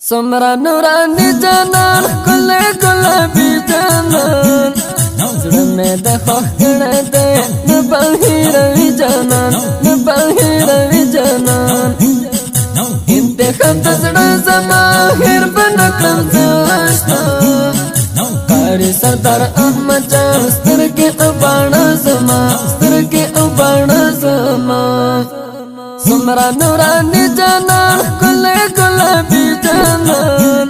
سمرا نورانی جانان کله گلابی جانان زړه مې د خوښ کړه دې نه بهیروي جانان نه بهیروي جانان انتخاب د زړه زما هېر به نه کړم زه اشنا قاري سردار احمد جان سترګې او باڼه زما سترګې او باڼه زما سمرا نورانی جانان کله گلابی جانان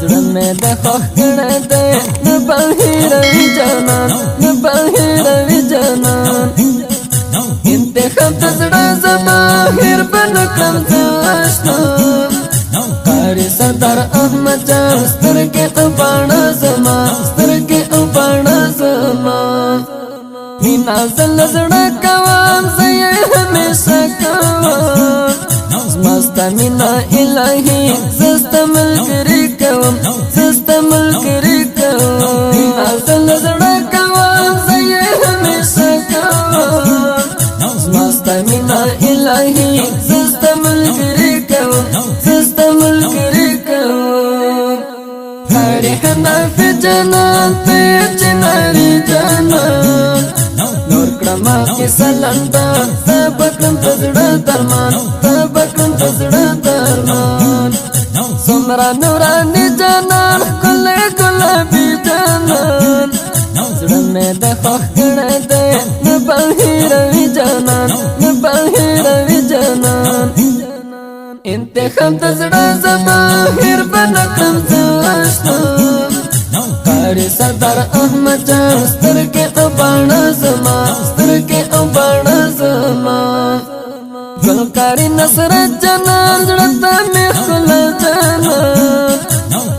زړه مې د خوښ کړه دې نه بهیروي جانان نه بهیروي جانان انتخاب د زړه زما هېر به نه کړم زه اشنا قاري سردار احمد جان سترګې او باڼه زما سترګې او باڼه زما مینا زل زړه کوم زه یې همیشه کوم زما مینا الهي زستا ملګری کوم زستا ملګری کوم مینا زل زړه کوم زه یې همیشه کوم زما مینا الهي زستا ملګری کوم زستا ملګری کوم هرې حنفي جانان ته چناري جانان نور کړما کې سلندا تبکم تزړه درمان تبکم تزړه درمان سمرا نورانی جانان کله گلابی جانان زړه مې د خوښ کړه دې نه بهیروي جانان نه بهیروي جانان انتخاب د زړه زما هېر به نه کړم زه اشنا قاري سردار احمد جان سترګې او باڼه زما سترګې او باڼه زما ګلکاري نصرت جانان زړه ته مې ښکلا جانان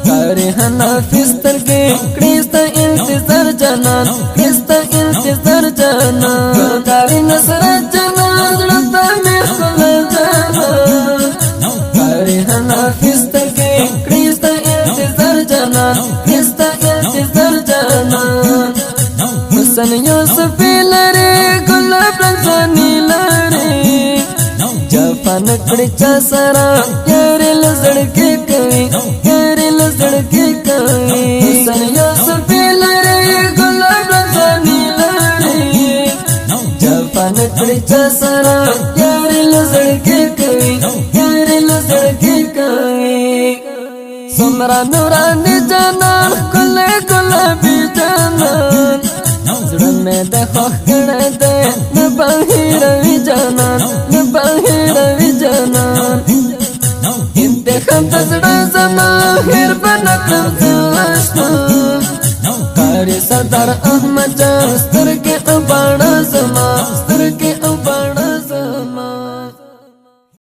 قاري حنفي سترګې کړې ستا انتظار جانان کړې ستا انتظار جانان ګلکاري نصرت جانان زړه ته مې ښکلا جانان قاري حنفي سترګې کړې ستا انتظار جانان کړې ستا انتظار جانان حسن یوسف لري ګلاب رنځاني لري جفا نکړي چا سره یاري لزړکې کوي یاري لزړکې کوي حسن یوسف لري ګلاب رنځاني لري جفا نکړي چا سره یاري لزړکې کوي یاري لزړکې کوي سمرا نورانی جانان کله گلابی جانان زړه مې د خوښ کړه دې نه بهیروي جانان نه بهیروي جانان انتخاب د زړه زما هېر به نه کړم زه اشنا قاري سردار احمد جان سترګې او باڼه زما سترګې